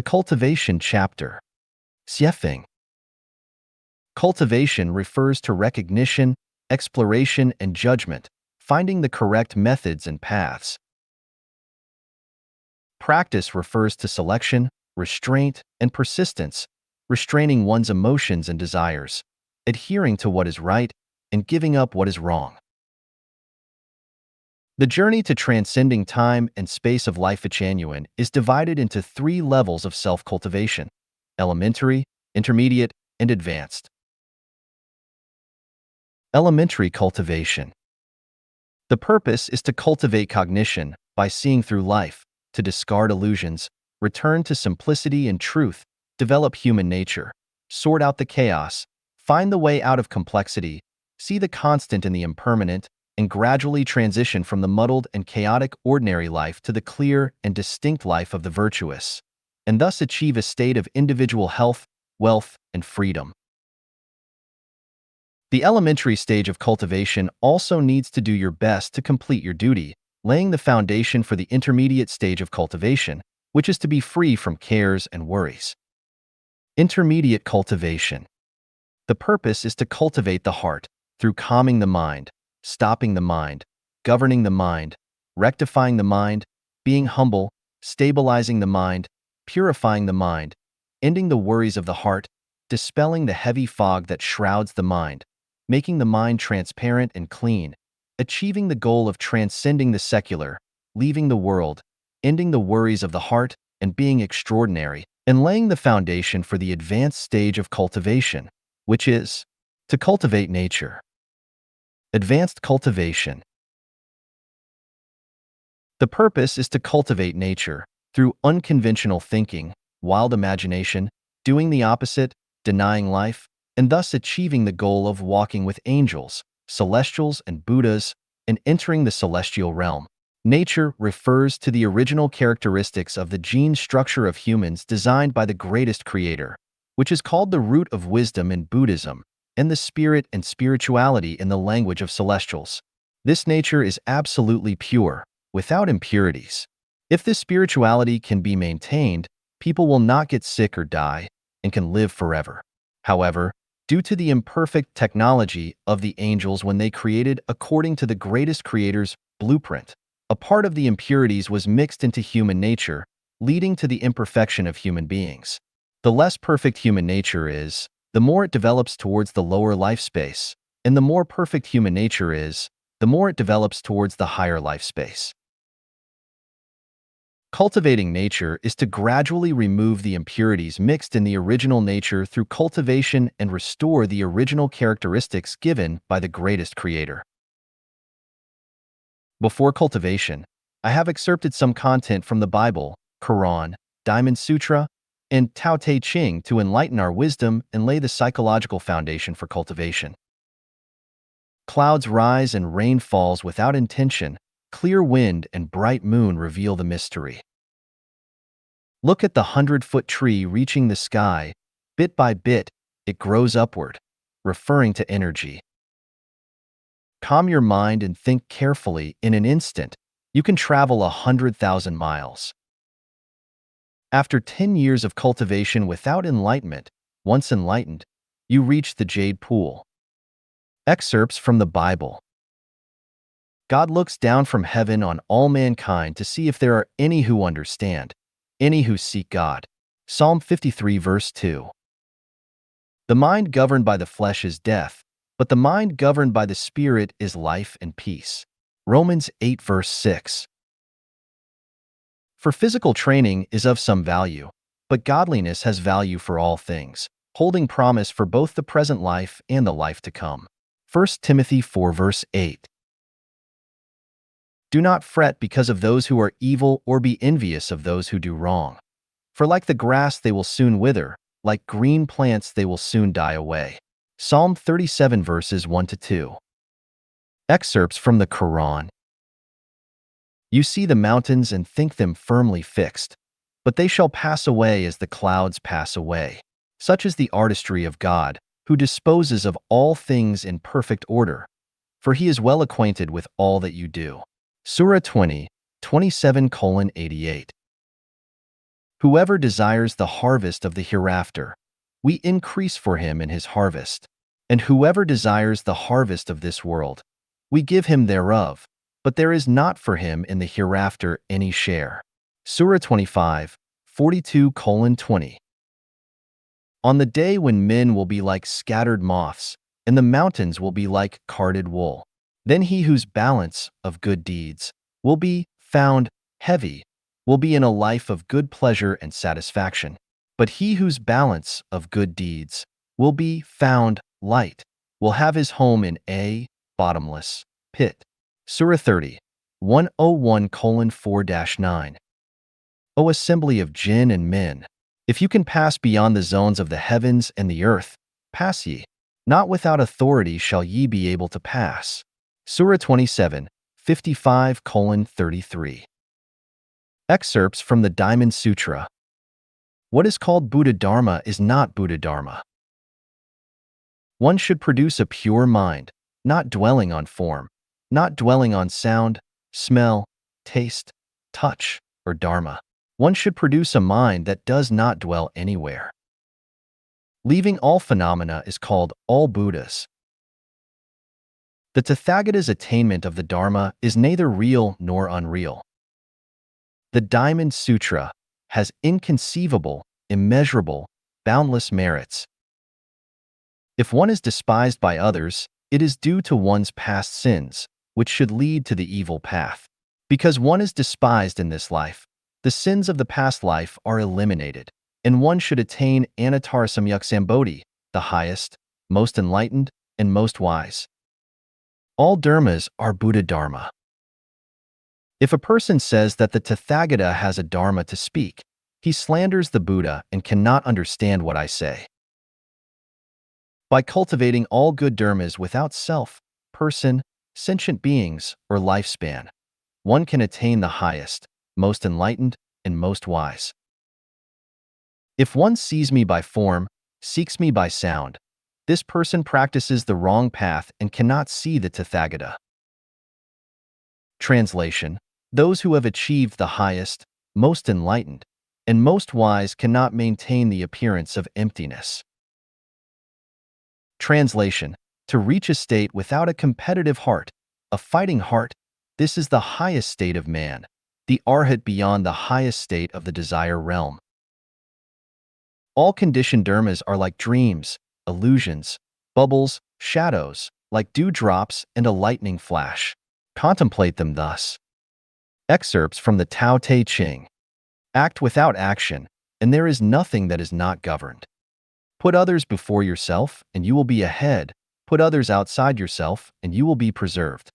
The cultivation chapter. Xiefeng. Cultivation refers to recognition, exploration, and judgment, finding the correct methods and paths. Practice refers to selection, restraint, and persistence, restraining one's emotions and desires, adhering to what is right, and giving up what is wrong. The journey to transcending time and space of Lifechanyuan is divided into 3 levels of self-cultivation: elementary, intermediate, and advanced. Elementary cultivation. The purpose is to cultivate cognition by seeing through life, to discard illusions, return to simplicity and truth, develop human nature, sort out the chaos, find the way out of complexity, see the constant in the impermanent, and gradually transition from the muddled and chaotic ordinary life to the clear and distinct life of the virtuous, and thus achieve a state of individual health, wealth, and freedom. The elementary stage of cultivation also needs to do your best to complete your duty, laying the foundation for the intermediate stage of cultivation, which is to be free from cares and worries. Intermediate cultivation. The purpose is to cultivate the heart through calming the mind, stopping the mind, governing the mind, rectifying the mind, being humble, stabilizing the mind, purifying the mind, ending the worries of the heart, dispelling the heavy fog that shrouds the mind, making the mind transparent and clean, achieving the goal of transcending the secular, leaving the world, ending the worries of the heart, and being extraordinary, and laying the foundation for the advanced stage of cultivation, which is to cultivate nature. Advanced cultivation. The purpose is to cultivate nature through unconventional thinking, wild imagination, doing the opposite, denying life, and thus achieving the goal of walking with angels, celestials, and Buddhas, and entering the celestial realm. Nature refers to the original characteristics of the gene structure of humans designed by the greatest creator, which is called the root of wisdom in Buddhism, and the spirit and spirituality in the language of celestials. This nature is absolutely pure, without impurities. If this spirituality can be maintained, people will not get sick or die, and can live forever. However, due to the imperfect technology of the angels when they created according to the greatest creator's blueprint, a part of the impurities was mixed into human nature, leading to the imperfection of human beings. The less perfect human nature is, the more it develops towards the lower life space, and the more perfect human nature is, the more it develops towards the higher life space. Cultivating nature is to gradually remove the impurities mixed in the original nature through cultivation and restore the original characteristics given by the greatest creator. Before cultivation, I have excerpted some content from the Bible, Quran, Diamond Sutra, and Tao Te Ching to enlighten our wisdom and lay the psychological foundation for cultivation. Clouds rise and rain falls without intention. Clear wind and bright moon reveal the mystery. Look at the 100-foot tree reaching the sky. Bit by bit, it grows upward, referring to energy. Calm your mind and think carefully. In an instant, you can travel 100,000 miles. After 10 years of cultivation without enlightenment, once enlightened, you reach the jade pool. Excerpts from the Bible. God looks down from heaven on all mankind to see if there are any who understand, any who seek God. Psalm 53 verse 2. The mind governed by the flesh is death, but the mind governed by the Spirit is life and peace. Romans 8 verse 6. For physical training is of some value, but godliness has value for all things, holding promise for both the present life and the life to come. 1 Timothy 4 verse 8. Do not fret because of those who are evil, or be envious of those who do wrong. For like the grass they will soon wither, like green plants they will soon die away. Psalm 37 verses 1-2. Excerpts from the Quran. You see the mountains and think them firmly fixed, but they shall pass away as the clouds pass away. Such is the artistry of God, who disposes of all things in perfect order, for he is well acquainted with all that you do. Surah 20, 27:88. Whoever desires the harvest of the hereafter, we increase for him in his harvest. And whoever desires the harvest of this world, we give him thereof, but there is not for him in the hereafter any share. Surah 25, 42:20. On the day when men will be like scattered moths, and the mountains will be like carded wool, then he whose balance of good deeds will be found heavy will be in a life of good pleasure and satisfaction. But he whose balance of good deeds will be found light will have his home in a bottomless pit. Surah 30, 101:4-9. O assembly of jinn and men, if you can pass beyond the zones of the heavens and the earth, pass ye. Not without authority shall ye be able to pass. Surah 27, 55:33. Excerpts from the Diamond Sutra. What is called Buddha Dharma is not Buddha Dharma. One should produce a pure mind, not dwelling on form, not dwelling on sound, smell, taste, touch, or dharma. One should produce a mind that does not dwell anywhere. Leaving all phenomena is called all Buddhas. The Tathagata's attainment of the Dharma is neither real nor unreal. The Diamond Sutra has inconceivable, immeasurable, boundless merits. If one is despised by others, it is due to one's past sins, which should lead to the evil path. Because one is despised in this life, the sins of the past life are eliminated, and one should attain Anatara Samyuk the highest, most enlightened, and most wise. All dharmas are Buddha Dharma. If a person says that the Tathagata has a dharma to speak, he slanders the Buddha and cannot understand what I say. By cultivating all good dharmas without self, person, sentient beings, or lifespan, one can attain the highest, most enlightened, and most wise. If one sees me by form, seeks me by sound, this person practices the wrong path and cannot see the Tathagata. Translation: those who have achieved the highest, most enlightened, and most wise cannot maintain the appearance of emptiness. Translation: to reach a state without a competitive heart, a fighting heart, this is the highest state of man, the arhat beyond the highest state of the desire realm. All conditioned dharmas are like dreams, illusions, bubbles, shadows, like dewdrops and a lightning flash. Contemplate them thus. Excerpts from the Tao Te Ching. Act without action, and there is nothing that is not governed. Put others before yourself, and you will be ahead. Put others outside yourself, and you will be preserved.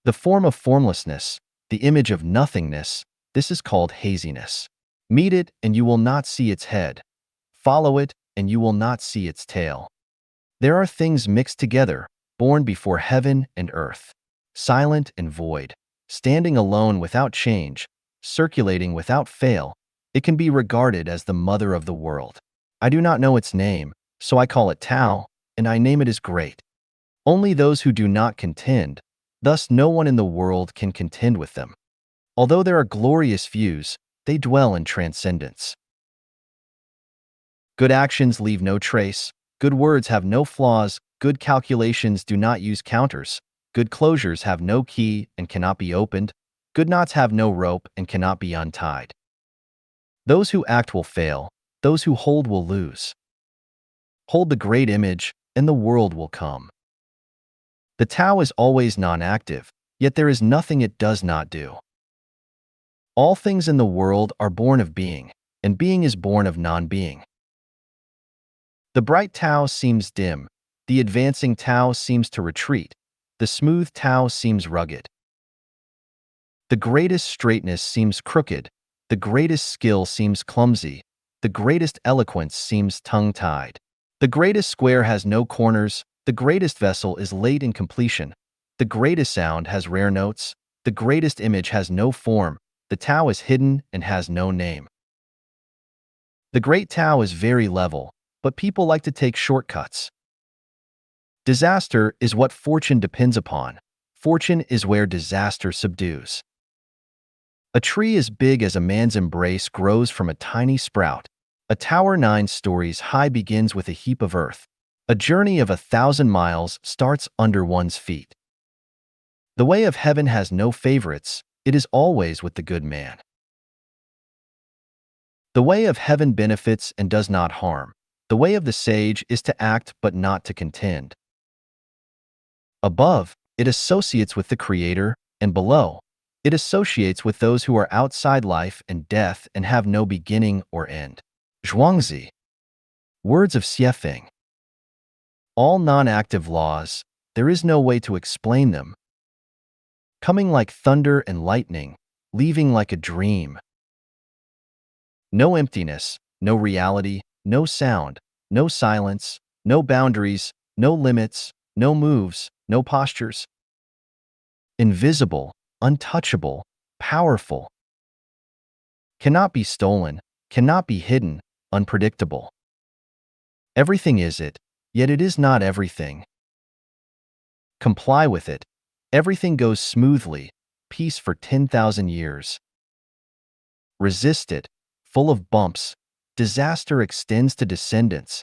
The form of formlessness, the image of nothingness, this is called haziness. Meet it, and you will not see its head. Follow it, and you will not see its tail. There are things mixed together, born before heaven and earth, silent and void, standing alone without change, circulating without fail. It can be regarded as the mother of the world. I do not know its name, so I call it Tao, and I name it as great. Only those who do not contend, thus no one in the world can contend with them. Although there are glorious views, they dwell in transcendence. Good actions leave no trace, good words have no flaws, good calculations do not use counters, good closures have no key and cannot be opened, good knots have no rope and cannot be untied. Those who act will fail, those who hold will lose. Hold the great image, and the world will come. The Tao is always non-active, yet there is nothing it does not do. All things in the world are born of being, and being is born of non-being. The bright Tao seems dim, the advancing Tao seems to retreat, the smooth Tao seems rugged. The greatest straightness seems crooked, the greatest skill seems clumsy, the greatest eloquence seems tongue-tied. The greatest square has no corners, the greatest vessel is late in completion, the greatest sound has rare notes, the greatest image has no form, the Tao is hidden and has no name. The great Tao is very level, but people like to take shortcuts. Disaster is what fortune depends upon. Fortune is where disaster subdues. A tree as big as a man's embrace grows from a tiny sprout. A tower 9 stories high begins with a heap of earth. A journey of 1,000 miles starts under one's feet. The way of heaven has no favorites. It is always with the good man. The way of heaven benefits and does not harm. The way of the sage is to act but not to contend. Above, it associates with the Creator, and below, it associates with those who are outside life and death and have no beginning or end. Zhuangzi. Words of Xiefeng. All non-active laws, there is no way to explain them. Coming like thunder and lightning, leaving like a dream. No emptiness, no reality, no sound, no silence, no boundaries, no limits, no moves, no postures. Invisible, untouchable, powerful. Cannot be stolen, cannot be hidden, unpredictable. Everything is it, yet it is not everything. Comply with it. Everything goes smoothly, peace for 10,000 years. Resist it, full of bumps. Disaster extends to descendants.